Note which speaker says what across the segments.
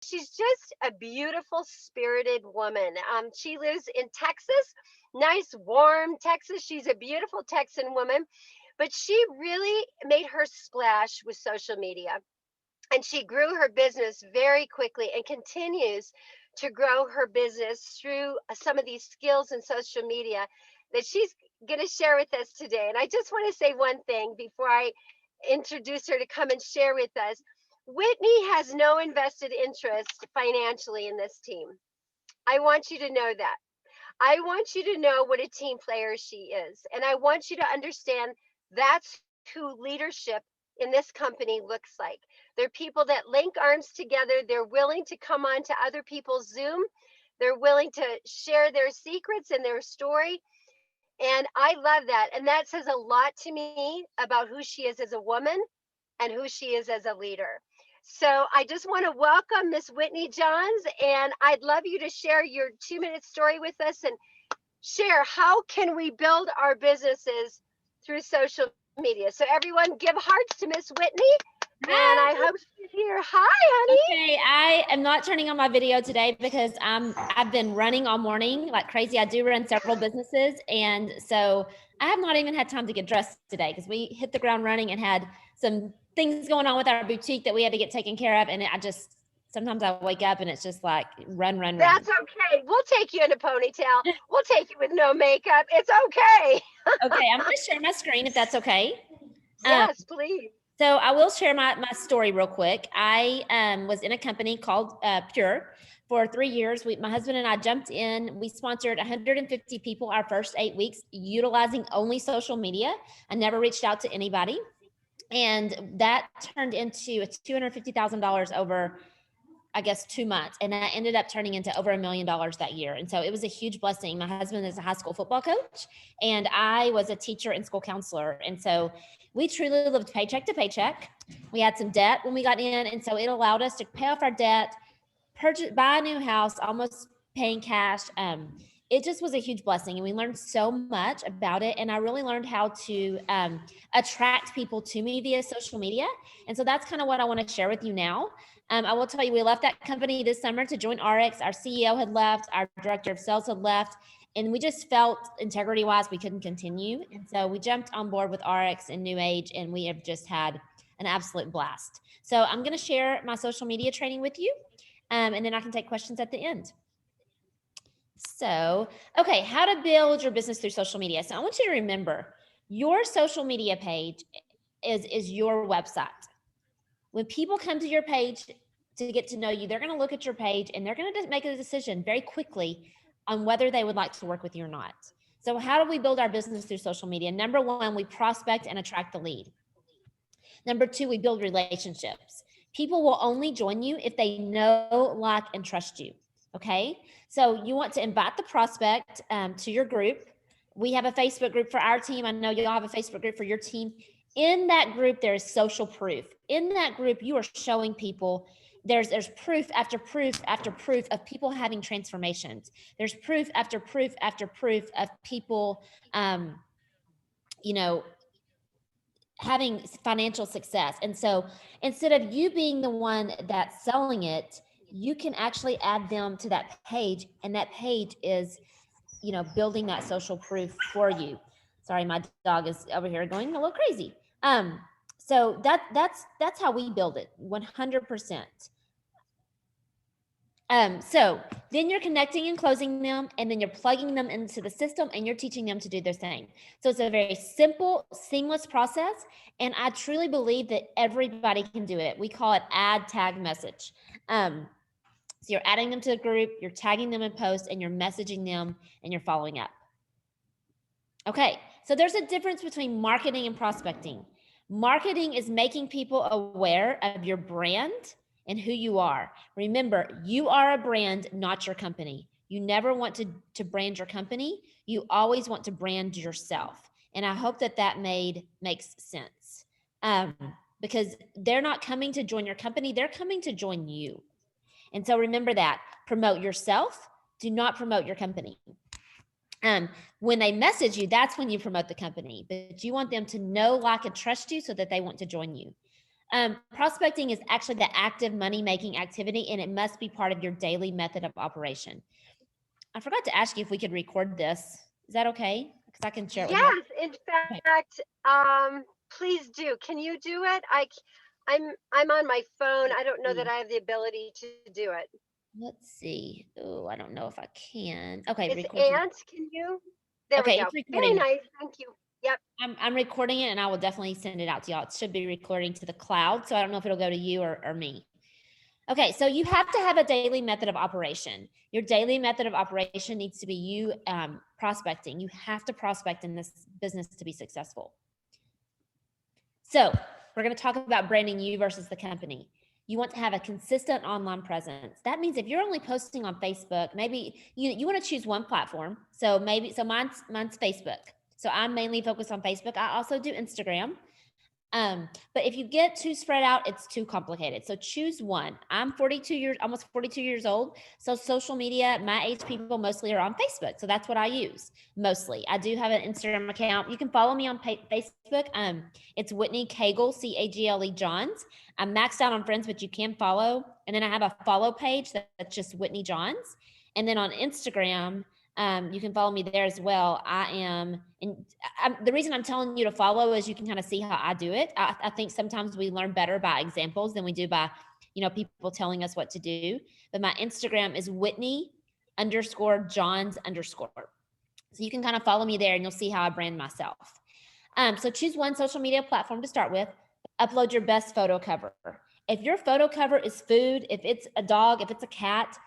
Speaker 1: she's just a beautiful spirited woman. She lives in Texas, nice warm Texas. She's a beautiful Texan woman, but she really made her splash with social media, and she grew her business very quickly and continues to grow her business through some of these skills in social media that she's going to share with us today. And I just want to say one thing before I introduce her to come and share with us. Whitney has no invested interest financially in this team. I want you to know that. I want you to know what a team player she is. And I want you to understand that's who leadership in this company looks like. They're people that link arms together. They're willing to come on to other people's Zoom. They're willing to share their secrets and their story. And I love that. And that says a lot to me about who she is as a woman and who she is as a leader. So I just want to welcome Miss Whitney Johns, and I'd love you to share your 2-minute story with us and share how can we build our businesses through social media. So everyone give hearts to Miss Whitney, and I hope
Speaker 2: Hi.
Speaker 1: she's here. Hi, honey.
Speaker 2: Okay, I am not turning on my video today because I've been running all morning like crazy. I do run several businesses, and so I have not even had time to get dressed today because we hit the ground running and had some things going on with our boutique that we had to get taken care of. And I just sometimes I wake up and it's just like run, run, run.
Speaker 1: That's okay. We'll take you in a ponytail. We'll take you with no makeup. It's okay.
Speaker 2: Okay, I'm going to share my screen if that's okay.
Speaker 1: Yes, please.
Speaker 2: So I will share my story real quick. I was in a company called Pure for 3 years. My husband and I jumped in. We sponsored 150 people our first 8 weeks, utilizing only social media. I never reached out to anybody. And that turned into $250,000 over, I guess, 2 months. And that ended up turning into over $1 million that year. And so it was a huge blessing. My husband is a high school football coach, and I was a teacher and school counselor. And so we truly lived paycheck to paycheck. We had some debt when we got in. And so it allowed us to pay off our debt, buy a new house, almost paying cash. It just was a huge blessing, and we learned so much about it. And I really learned how to attract people to me via social media. And so that's kind of what I want to share with you now. I will tell you, we left that company this summer to join RX. Our CEO had left, our director of sales had left, and we just felt integrity wise we couldn't continue. And so we jumped on board with RX and NewAge, and we have just had an absolute blast. So I'm going to share my social media training with you, and then I can take questions at the end. So, okay, how to build your business through social media. So I want you to remember your social media page is your website. When people come to your page to get to know you, they're going to look at your page and they're going to make a decision very quickly on whether they would like to work with you or not. So how do we build our business through social media? Number one, we prospect and attract the lead. Number two, we build relationships. People will only join you if they know, like, and trust you. Okay. So you want to invite the prospect to your group. We have a Facebook group for our team. I know y'all have a Facebook group for your team. In that group, there is social proof. In that group, you are showing people there's proof after proof after proof of people having transformations. There's proof after proof after proof of people, having financial success. And so instead of you being the one that's selling it, you can actually add them to that page, and that page is, building that social proof for you. Sorry, my dog is over here going a little crazy. So that's how we build it, 100%. So then you're connecting and closing them, and then you're plugging them into the system, and you're teaching them to do their thing. So it's a very simple, seamless process. And I truly believe that everybody can do it. We call it add, tag, message. So you're adding them to the group, you're tagging them in posts, and you're messaging them, and you're following up. Okay, so there's a difference between marketing and prospecting. Marketing is making people aware of your brand and who you are. Remember, you are a brand, not your company. You never want to brand your company. You always want to brand yourself. And I hope that makes sense. Because they're not coming to join your company, they're coming to join you. And so remember that. Promote yourself. Do not promote your company. When they message you, that's when you promote the company. But you want them to know, like, and trust you so that they want to join you. Prospecting is actually the active money-making activity, and it must be part of your daily method of operation. I forgot to ask you if we could record this. Is that okay? Because I can share it with my.
Speaker 1: Yes, in
Speaker 2: Okay.
Speaker 1: fact, please do. Can you do it? I'm on my phone.
Speaker 2: Let's
Speaker 1: I don't know that
Speaker 2: see.
Speaker 1: I have the ability to do it.
Speaker 2: Let's see. Oh, I don't know if I can. Okay,
Speaker 1: Is
Speaker 2: record.
Speaker 1: Aunt, can you? There we
Speaker 2: Okay,
Speaker 1: go.
Speaker 2: it's
Speaker 1: Very
Speaker 2: recording.
Speaker 1: nice. Thank you. Yep.
Speaker 2: I'm recording it, and I will definitely send it out to y'all. It should be recording to the cloud, so I don't know if it'll go to you or me. Okay, so you have to have a daily method of operation. Your daily method of operation needs to be you prospecting. You have to prospect in this business to be successful. So we're going to talk about branding you versus the company. You want to have a consistent online presence. That means if you're only posting on Facebook, maybe you want to choose one platform. So mine's Facebook. So I'm mainly focused on Facebook. I also do Instagram. But if you get too spread out, it's too complicated. So choose one. I'm almost 42 years old. So social media, my age people mostly are on Facebook. So that's what I use mostly. I do have an Instagram account. You can follow me on Facebook. It's Whitney Cagle, Cagle Johns. I'm maxed out on friends, but you can follow. And then I have a follow page that's just Whitney Johns. And then on Instagram, you can follow me there as well. The reason I'm telling you to follow is you can kind of see how I do it. I think sometimes we learn better by examples than we do by, people telling us what to do. But my Instagram is Whitney_Johns_. So you can kind of follow me there and you'll see how I brand myself. So choose one social media platform to start with. Upload your best photo cover. If your photo cover is food, if it's a dog, if it's a cat,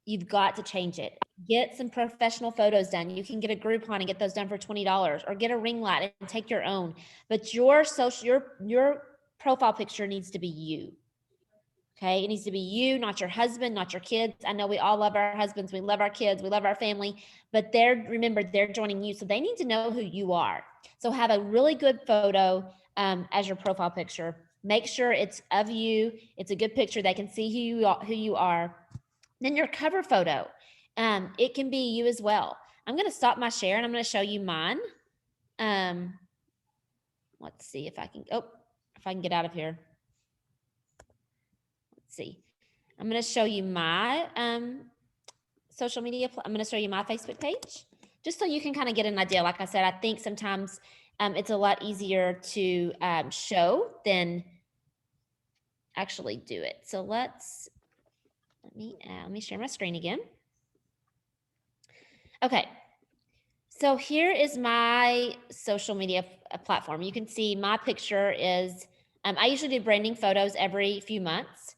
Speaker 2: you've got to change it. Get some professional photos done. You can get a Groupon and get those done for $20, or get a ring light and take your own. But your profile picture needs to be you. Okay, it needs to be you, not your husband, not your kids. I know we all love our husbands, we love our kids, we love our family, but remember, they're joining you, so they need to know who you are. So have a really good photo as your profile picture. Make sure it's of you. It's a good picture. They can see who you are. Then your cover photo, it can be you as well. I'm going to stop my share and I'm going to show you mine. Let's see if I can get out of here. Let's see. I'm going to show you my social media. I'm going to show you my Facebook page just so you can kind of get an idea. Like I said, I think sometimes it's a lot easier to show than actually do it. So let me share my screen again. Okay. So here is my social media platform. You can see my picture is, I usually do branding photos every few months.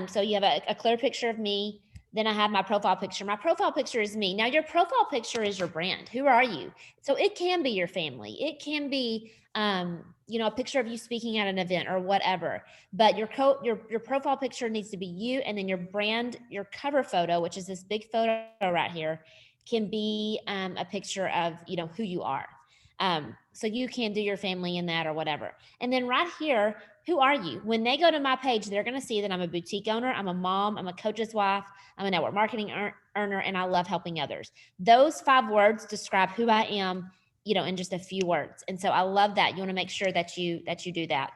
Speaker 2: So you have a clear picture of me. Then I have my profile picture. My profile picture is me. Now your profile picture is your brand. Who are you? So it can be your family. It can be, a picture of you speaking at an event or whatever. But your profile picture needs to be you, and then your brand, your cover photo, which is this big photo right here, can be a picture of who you are. So you can do your family in that or whatever. And then right here, who are you? When they go to my page, they're going to see that I'm a boutique owner, I'm a mom, I'm a coach's wife, I'm a network marketing earner, and I love helping others. Those 5 words describe who I am, in just a few words. And so I love that. You want to make sure that you do that.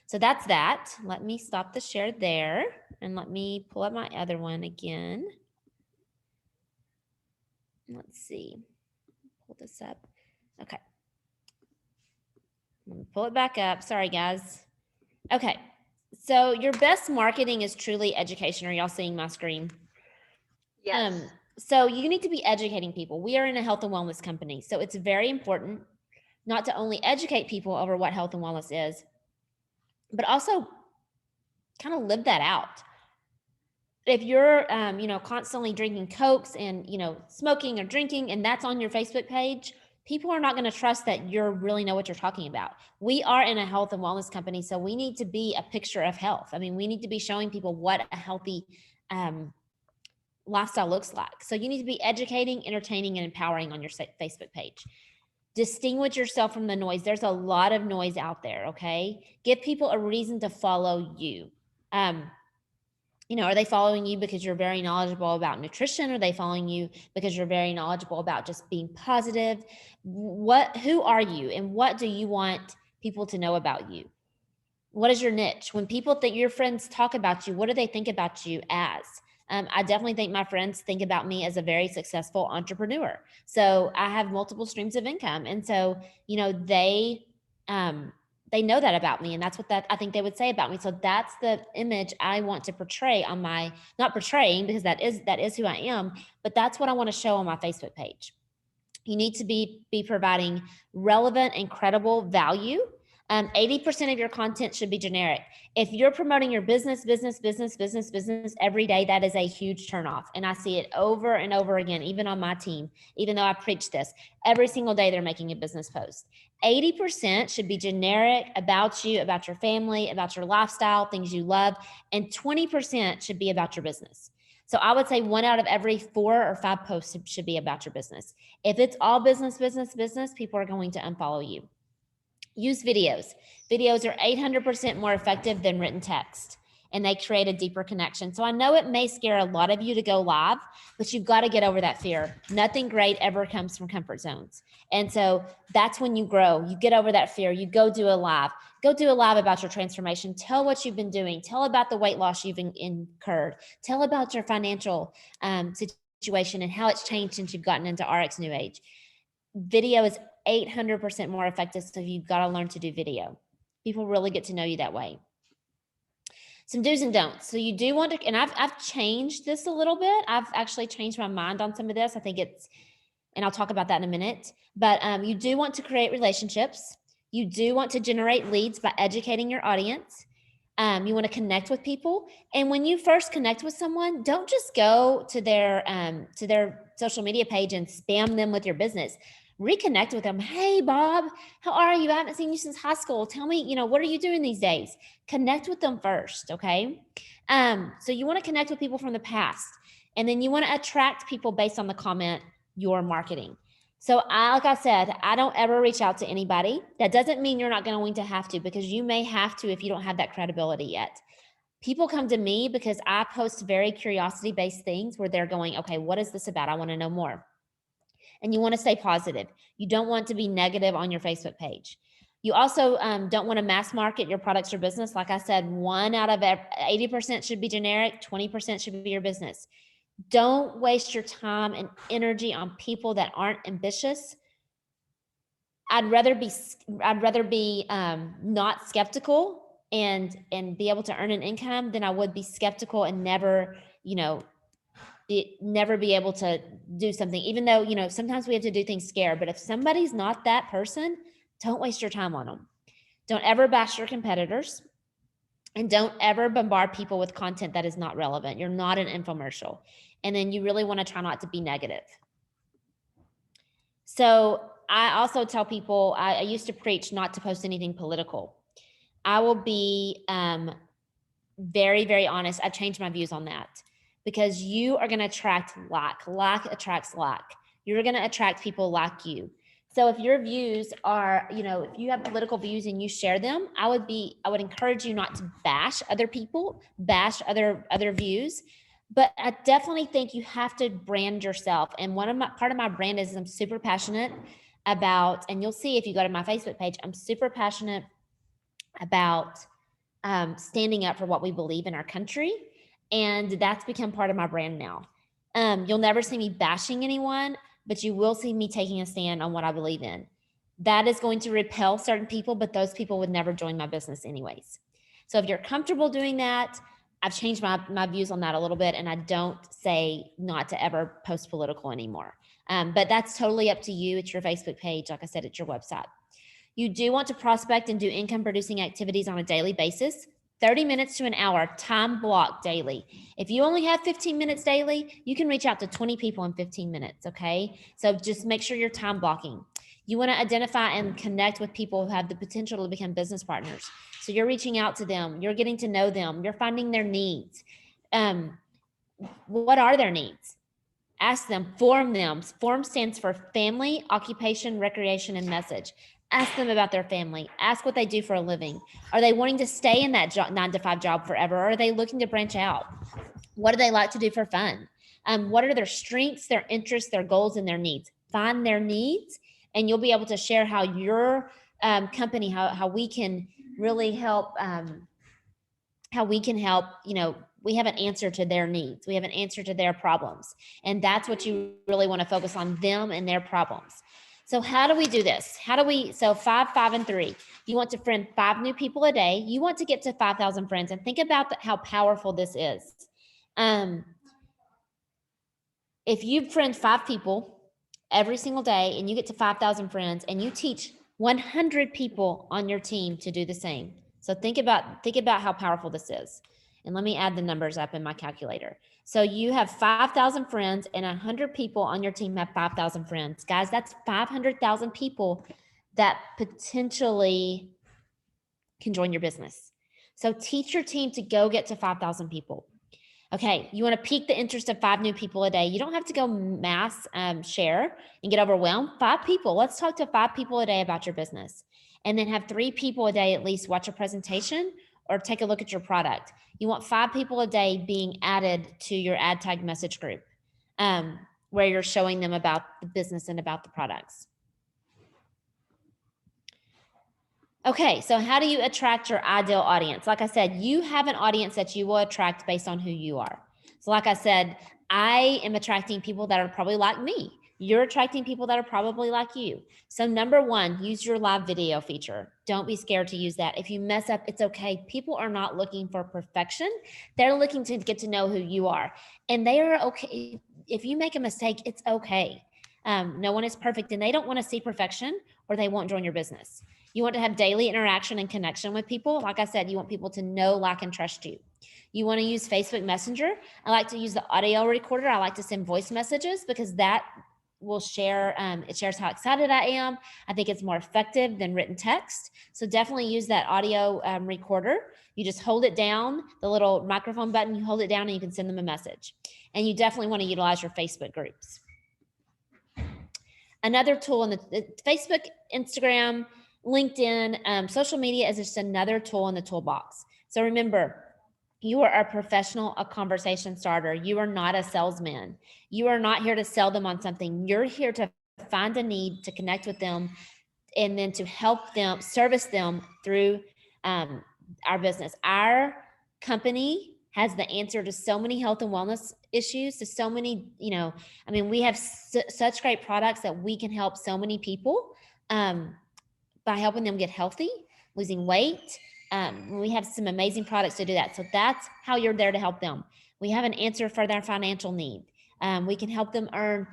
Speaker 2: So that's that. Let me stop the share there and let me pull up my other one again. Let's see, pull this up. Okay. Let me pull it back up. Sorry, guys. Okay. So your best marketing is truly education. Are y'all seeing my screen?
Speaker 1: Yes.
Speaker 2: So you need to be educating people. We are in a health and wellness company. So it's very important not to only educate people over what health and wellness is, but also kind of live that out. If you're, constantly drinking Cokes and, smoking or drinking, and that's on your Facebook page, people are not going to trust that you really know what you're talking about. We are in a health and wellness company, so we need to be a picture of health. I mean, we need to be showing people what a healthy lifestyle looks like. So you need to be educating, entertaining, and empowering on your Facebook page. Distinguish yourself from the noise. There's a lot of noise out there, okay? Give people a reason to follow you. Are they following you because you're very knowledgeable about nutrition? Are they following you because you're very knowledgeable about just being positive? Who are you, and what do you want people to know about you? What is your niche? When people think your friends talk about you, what do they think about you as? I definitely think my friends think about me as a very successful entrepreneur. So I have multiple streams of income. And so, they know that about me. And that's what that I think they would say about me. So that's the image I want to portray on my, not portraying because that is who I am, but that's what I want to show on my Facebook page. You need to be providing relevant and credible value. 80% of your content should be generic. If you're promoting your business every day, that is a huge turnoff. And I see it over and over again, even on my team, even though I preach this every single day, they're making a business post. 80% should be generic about you, about your family, about your lifestyle, things you love. And 20% should be about your business. So I would say 1 out of every 4 or 5 posts should be about your business. If it's all business, people are going to unfollow you. Use videos. Videos are 800% more effective than written text, and they create a deeper connection. So I know it may scare a lot of you to go live, but you've got to get over that fear. Nothing great ever comes from comfort zones. And so that's when you grow. You get over that fear. You go do a live. Go do a live about your transformation. Tell what you've been doing. Tell about the weight loss you've incurred. Tell about your financial situation and how it's changed since you've gotten into RX NewAge. Video is 800% more effective, so you've got to learn to do video. People really get to know you that way. Some do's and don'ts. So you do want to, and I've changed this a little bit. I've actually changed my mind on some of this. I think and I'll talk about that in a minute, but you do want to create relationships. You do want to generate leads by educating your audience. You want to connect with people. And when you first connect with someone, don't just go to their social media page and spam them with your business. Reconnect with them. Hey, Bob, how are you? I haven't seen you since high school. Tell me, what are you doing these days? Connect with them first, okay? So you want to connect with people from the past, and then you want to attract people based on the comment you're marketing. So like I said, I don't ever reach out to anybody. That doesn't mean you're not going to have to, because you may have to if you don't have that credibility yet. People come to me because I post very curiosity-based things where they're going, okay, what is this about? I want to know more. And you want to stay positive. You don't want to be negative on your Facebook page. You also don't want to mass market your products or business. Like I said, 1 out of 80% should be generic, 20% should be your business. Don't waste your time and energy on people that aren't ambitious. I'd rather be not skeptical and be able to earn an income than I would be skeptical and never be able to do something, even though, sometimes we have to do things scared. But if somebody's not that person, don't waste your time on them. Don't ever bash your competitors, and don't ever bombard people with content that is not relevant. You're not an infomercial. And then you really want to try not to be negative. So I also tell people, I used to preach not to post anything political. I will be very, very honest. I've changed my views on that, because you are going to attract like. Like attracts like. You're going to attract people like you. So if your views are, if you have political views and you share them, I would encourage you not to bash other people, bash other views. But I definitely think you have to brand yourself. And part of my brand is I'm super passionate about, and you'll see if you go to my Facebook page, I'm super passionate about standing up for what we believe in our country. And that's become part of my brand now. You'll never see me bashing anyone, but you will see me taking a stand on what I believe in. That is going to repel certain people, but those people would never join my business anyways. So if you're comfortable doing that, I've changed my views on that a little bit, and I don't say not to ever post political anymore. But that's totally up to you. It's your Facebook page. Like I said, it's your website. You do want to prospect and do income producing activities on a daily basis. 30 minutes to an hour, time block daily. If you only have 15 minutes daily, you can reach out to 20 people in 15 minutes, okay? So just make sure you're time blocking. You want to identify and connect with people who have the potential to become business partners. So you're reaching out to them, you're getting to know them, you're finding their needs. What are their needs? Ask them, form them. Form stands for family, occupation, recreation, and message. Ask them about their family. Ask what they do for a living. Are they wanting to stay in that 9-to-5 job forever? Or are they looking to branch out? What do they like to do for fun? What are their strengths, their interests, their goals, and their needs? Find their needs, and you'll be able to share how your company, how we can really help, how we can help, we have an answer to their needs. We have an answer to their problems. And that's what you really want to focus on, them and their problems. So how do we do this? So 5, 5, and 3, you want to friend 5 new people a day. You want to get to 5,000 friends, and think about how powerful this is. If you friend 5 people every single day and you get to 5,000 friends, and you teach 100 people on your team to do the same. So think about how powerful this is. And let me add the numbers up in my calculator. So you have 5,000 friends, and 100 people on your team have 5,000 friends. Guys, that's 500,000 people that potentially can join your business. So teach your team to go get to 5,000 people. Okay, you want to pique the interest of 5 new people a day. You don't have to go mass share and get overwhelmed. 5 people. Let's talk to 5 people a day about your business. And then have 3 people a day at least watch a presentation or take a look at your product. You want 5 people a day being added to your ad tag message group, where you're showing them about the business and about the products. Okay, so how do you attract your ideal audience? Like I said, you have an audience that you will attract based on who you are. So like I said, I am attracting people that are probably like me. You're attracting people that are probably like you. So number 1, use your live video feature. Don't be scared to use that. If you mess up, it's okay. People are not looking for perfection. They're looking to get to know who you are. And they are okay. If you make a mistake, it's okay. No one is perfect, and they don't want to see perfection, or they won't join your business. You want to have daily interaction and connection with people. Like I said, you want people to know, like, and trust you. You want to use Facebook Messenger. I like to use the audio recorder. I like to send voice messages because that will share, it shares how excited I am. I think it's more effective than written text. So definitely use that audio recorder. You just hold it down, the little microphone button, you hold it down and you can send them a message. And you definitely want to utilize your Facebook groups. Another tool in the Facebook, Instagram, LinkedIn, social media is just another tool in the toolbox. So remember, you are a professional, a conversation starter. You are not a salesman. You are not here to sell them on something. You're here to find a need, to connect with them, and then to help them, service them through our business. Our company has the answer to so many health and wellness issues, to so many, we have such great products that we can help so many people by helping them get healthy, losing weight. We have some amazing products to do that. So that's how you're there to help them. We have an answer for their financial need. We can help them earn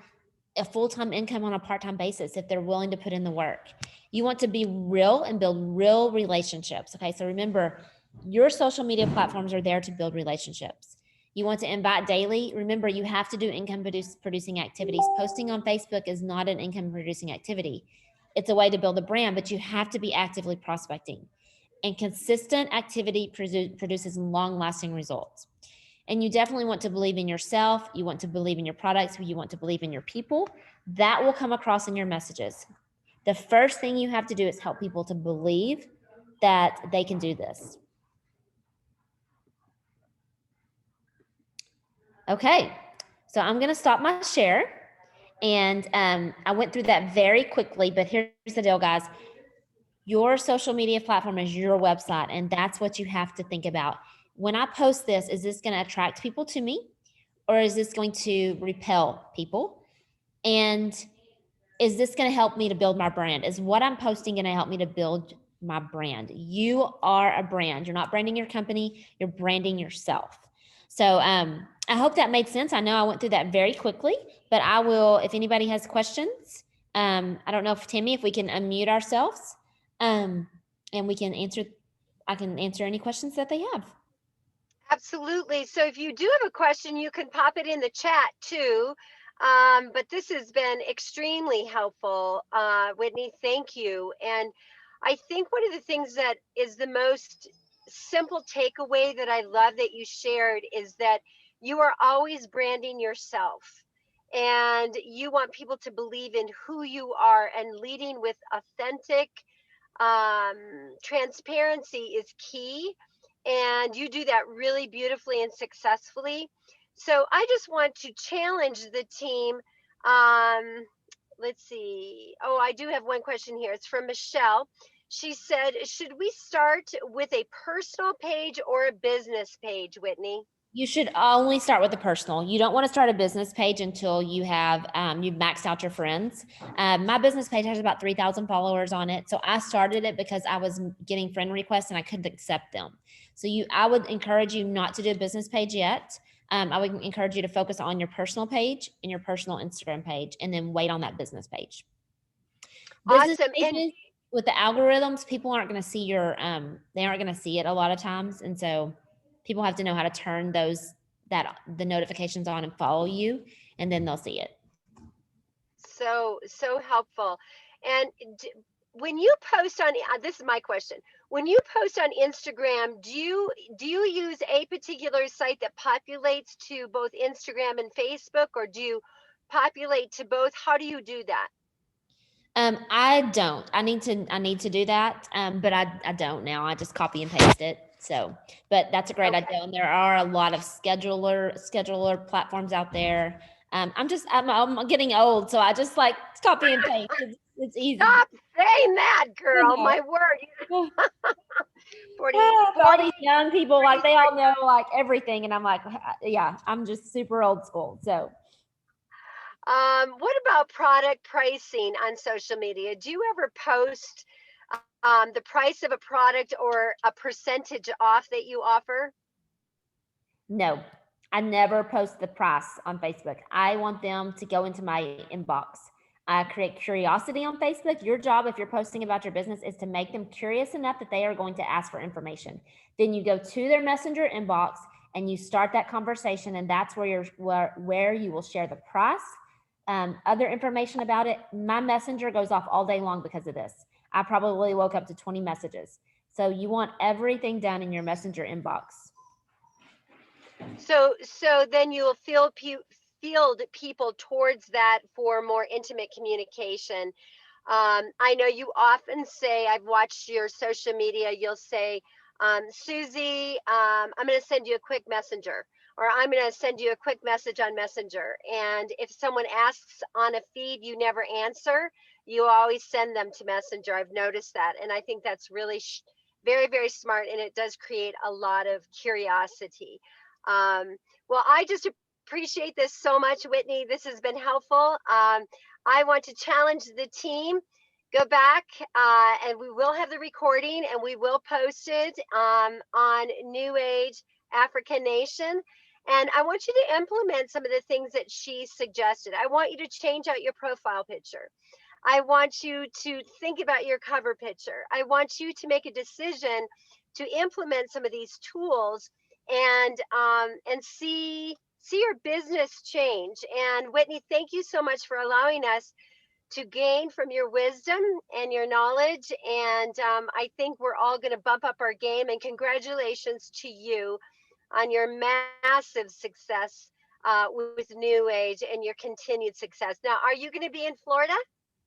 Speaker 2: a full-time income on a part-time basis if they're willing to put in the work. You want to be real and build real relationships. Okay, so remember, your social media platforms are there to build relationships. You want to invite daily. Remember, you have to do income producing activities. Posting on Facebook is not an income producing activity. It's a way to build a brand, but you have to be actively prospecting. And consistent activity produces long-lasting results. And you definitely want to believe in yourself. You want to believe in your products. You want to believe in your people. That will come across in your messages. The first thing you have to do is help people to believe that they can do this. Okay, so I'm going to stop my share. And I went through that very quickly, but here's the deal, guys. Your social media platform is your website, and that's what you have to think about. When I post this, is this going to attract people to me, or is this going to repel people? And is this going to help me to build my brand? Is what I'm posting going to help me to build my brand? You are a brand. You're not branding your company, you're branding yourself. So I hope that made sense. I know I went through that very quickly, but I will, if anybody has questions, I don't know if Tammy, if we can unmute ourselves, and we can I can answer any questions that they have.
Speaker 1: Absolutely. So if you do have a question, you can pop it in the chat too. But this has been extremely helpful. Whitney, thank you. And I think one of the things that is the most simple takeaway that I love that you shared is that you are always branding yourself. And you want people to believe in who you are, and leading with authentic transparency is key. And you do that really beautifully and successfully. So I just want to challenge the team. Let's see. Oh, I do have one question here. It's from Michelle. She said, should we start with a personal page or a business page, Whitney?
Speaker 2: You should only start with the personal. You don't want to start a business page until you have you've maxed out your friends. My business page has about 3,000 followers on it. So I started it because I was getting friend requests and I couldn't accept them. So I would encourage you not to do a business page yet. I would encourage you to focus on your personal page and your personal Instagram page, and then wait on that business page. Business
Speaker 1: Awesome. And
Speaker 2: pages with the algorithms, people aren't going to see your they aren't going to see it a lot of times, and so people have to know how to turn the notifications on and follow you, and then they'll see it.
Speaker 1: so helpful. And when you post on, this is my question. When you post on Instagram, do you use a particular site that populates to both Instagram and Facebook, or do you populate to both? How do you do that?
Speaker 2: I don't. I need to do that, but I don't now. I just copy and paste it. So, but that's a great
Speaker 1: Okay.
Speaker 2: idea. And there are a lot of scheduler platforms out there. I'm getting old, so I just like copy and paste. It's easy.
Speaker 1: Stop saying that,
Speaker 2: I
Speaker 1: girl.
Speaker 2: know.
Speaker 1: My word. 40,
Speaker 2: All
Speaker 1: 40,
Speaker 2: these young people, like they all know like everything, and I'm like, yeah, I'm just super old school. So
Speaker 1: What about product pricing on social media? Do you ever post the price of a product or a percentage off that you offer?
Speaker 2: no, I never post the price on Facebook. I want them to go into my inbox. I create curiosity on Facebook. Your job, if you're posting about your business, is to make them curious enough that they are going to ask for information. Then you go to their messenger inbox and you start that conversation, and that's where you will share the price, other information about it. My messenger goes off all day long because of this. I probably woke up to 20 messages. So you want everything done in your messenger inbox.
Speaker 1: So then you'll field people towards that for more intimate communication. I know you often say, I've watched your social media, you'll say, Susie, I'm going to send you a quick messenger, or I'm going to send you a quick message on Messenger. And if someone asks on a feed, you never answer, you always send them to Messenger. I've noticed that. And I think that's really very, very smart. And it does create a lot of curiosity. Well, I just appreciate this so much, Whitney. This has been helpful. I want to challenge the team. Go back, and we will have the recording, and we will post it on New Age African Nation. And I want you to implement some of the things that she suggested. I want you to change out your profile picture. I want you to think about your cover picture. I want you to make a decision to implement some of these tools and see your business change. And Whitney, thank you so much for allowing us to gain from your wisdom and your knowledge. And I think we're all going to bump up our game. And congratulations to you on your massive success with New Age and your continued success. Now, are you going to be in Florida?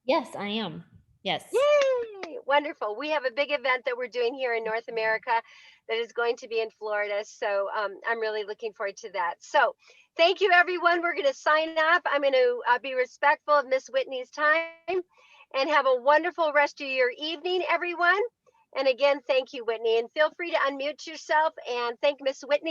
Speaker 2: Yes, I am. Yes.
Speaker 1: Yay! Wonderful. We have a big event that we're doing here in North America that is going to be in Florida. So I'm really looking forward to that. So thank you, everyone. We're going to sign up. I'm going to be respectful of Miss Whitney's time, and have a wonderful rest of your evening, everyone. And again, thank you, Whitney. And feel free to unmute yourself and thank Miss Whitney